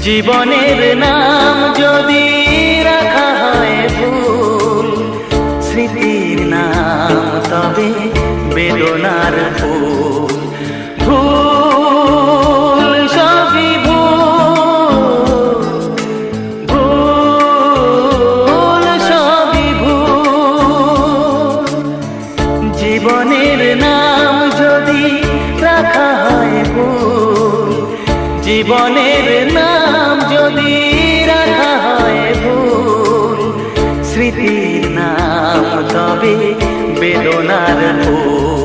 জীবনের নাম যদি রাখা হয় ভুল, স্মৃতির নাম তবে বেদনার ফুল। ভুল সবই ভুল, ভুল সবই ভুল। জীবনের নাম যদি রাখা হয় ভুল, জীবনের নাম যদি রাখা হয় ভুল, স্মৃতির নাম তবে বেদনার ফুল।